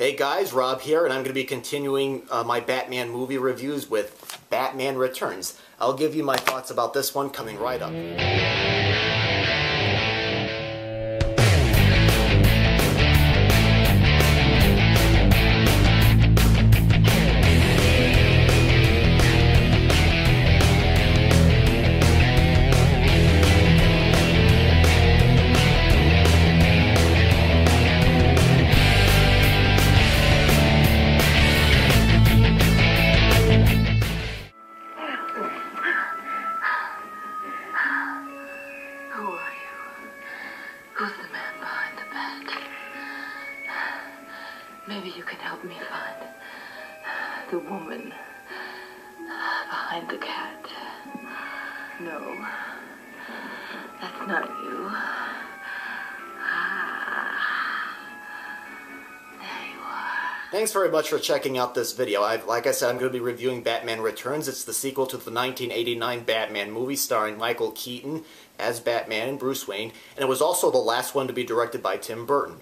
Hey guys, Rob here, and I'm going to be continuing my Batman movie reviews with Batman Returns. I'll give you my thoughts about this one coming right up. Who's the man behind the bat? Maybe you can help me find the woman behind the cat. No, that's not you. There you are. Thanks very much for checking out this video. Like I said, I'm going to be reviewing Batman Returns. It's the sequel to the 1989 Batman movie starring Michael Keaton as Batman and Bruce Wayne, and it was also the last one to be directed by Tim Burton.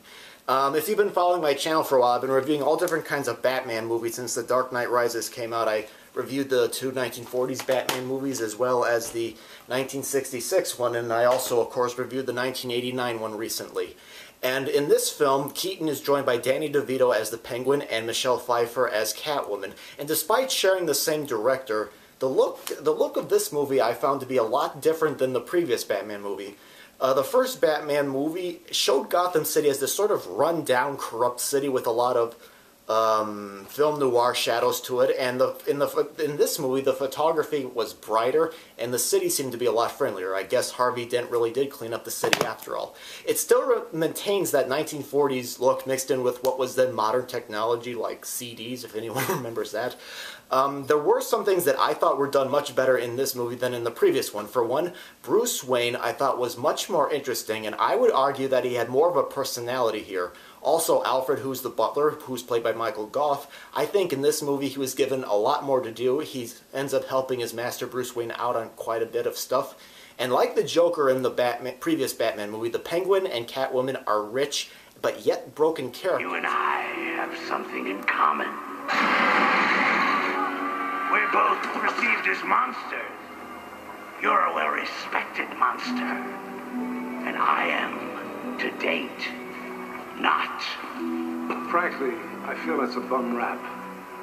If you've been following my channel for a while, I've been reviewing all different kinds of Batman movies since The Dark Knight Rises came out. I reviewed the two 1940s Batman movies as well as the 1966 one, and I also, of course, reviewed the 1989 one recently. And in this film, Keaton is joined by Danny DeVito as the Penguin and Michelle Pfeiffer as Catwoman. And despite sharing the same director, the look of this movie I found to be a lot different than the previous Batman movie. The first Batman movie showed Gotham City as this sort of run-down, corrupt city with a lot of film noir shadows to it, and in this movie the photography was brighter and the city seemed to be a lot friendlier. I guess Harvey Dent really did clean up the city after all. It still maintains that 1940s look mixed in with what was then modern technology like CDs, if anyone remembers that. There were some things that I thought were done much better in this movie than in the previous one. For one, Bruce Wayne I thought was much more interesting, and I would argue that he had more of a personality here. Also, Alfred, who's the butler, who's played by Michael Gough, I think in this movie he was given a lot more to do. He ends up helping his master Bruce Wayne out on quite a bit of stuff. And like the Joker in the previous Batman movie, the Penguin and Catwoman are rich, but yet broken characters. You and I have something in common. We're both perceived as monsters. You're a well-respected monster. And I am, to date, not. Frankly, I feel it's a bum rap.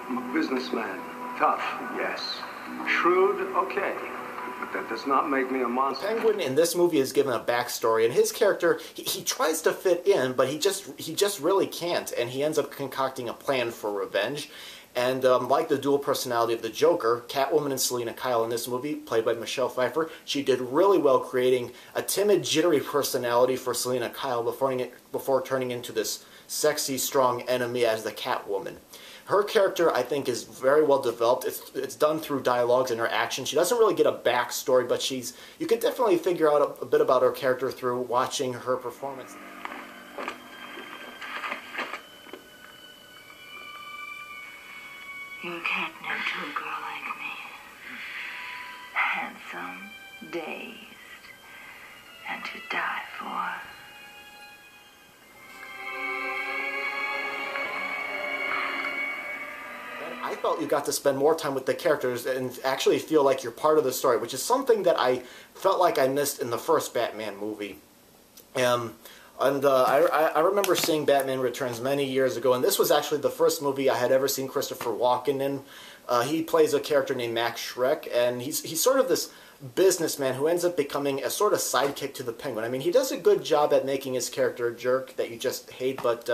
I'm a businessman. Tough, yes. Shrewd, okay. But that does not make me a monster. Penguin in this movie is given a backstory, and his character, he tries to fit in, but he just really can't, and he ends up concocting a plan for revenge. And like the dual personality of the Joker, Catwoman and Selina Kyle in this movie, played by Michelle Pfeiffer, she did really well creating a timid, jittery personality for Selina Kyle before turning into this sexy, strong enemy as the Catwoman. Her character, I think, is very well developed. It's done through dialogues and her action. She doesn't really get a backstory, but you can definitely figure out a bit about her character through watching her performance. You're catnip to a girl like me. Handsome, dazed, and to die for. I felt you got to spend more time with the characters and actually feel like you're part of the story, which is something that I felt like I missed in the first Batman movie. I remember seeing Batman Returns many years ago, and this was actually the first movie I had ever seen Christopher Walken in. He plays a character named Max Schreck, and he's sort of this businessman who ends up becoming a sort of sidekick to the Penguin. I mean, he does a good job at making his character a jerk that you just hate, but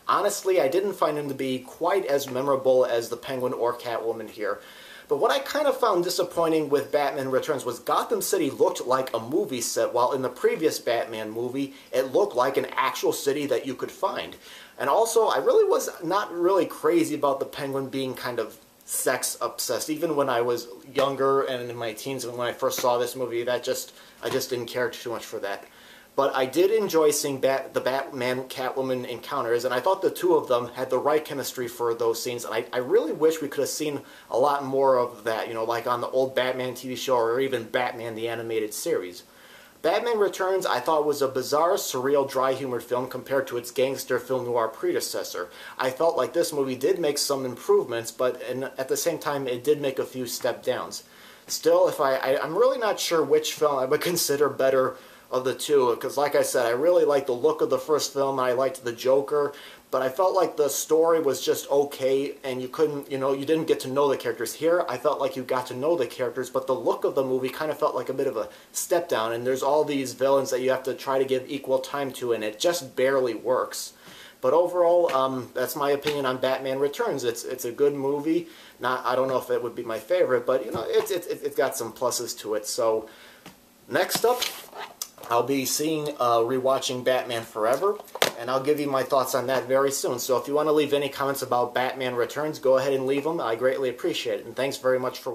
honestly, I didn't find him to be quite as memorable as the Penguin or Catwoman here. But what I kind of found disappointing with Batman Returns was Gotham City looked like a movie set, while in the previous Batman movie, it looked like an actual city that you could find. And also, I really was not really crazy about the Penguin being kind of sex-obsessed. Even when I was younger and in my teens, and when I first saw this movie, I just didn't care too much for that. But I did enjoy seeing the Batman-Catwoman encounters, and I thought the two of them had the right chemistry for those scenes, and I really wish we could have seen a lot more of that, you know, like on the old Batman TV show or even Batman the Animated Series. Batman Returns, I thought, was a bizarre, surreal, dry-humored film compared to its gangster film noir predecessor. I felt like this movie did make some improvements, but at the same time, it did make a few step-downs. Still, I'm really not sure which film I would consider better of the two, because like I said, I really liked the look of the first film, and I liked the Joker, but I felt like the story was just okay, and you didn't get to know the characters. Here, I felt like you got to know the characters, but the look of the movie kind of felt like a bit of a step down, and there's all these villains that you have to try to give equal time to, and it just barely works. But overall, that's my opinion on Batman Returns. It's a good movie. I don't know if it would be my favorite, but it's got some pluses to it. So next up, I'll be rewatching Batman Forever, and I'll give you my thoughts on that very soon. So if you want to leave any comments about Batman Returns, go ahead and leave them. I greatly appreciate it, and thanks very much for watching.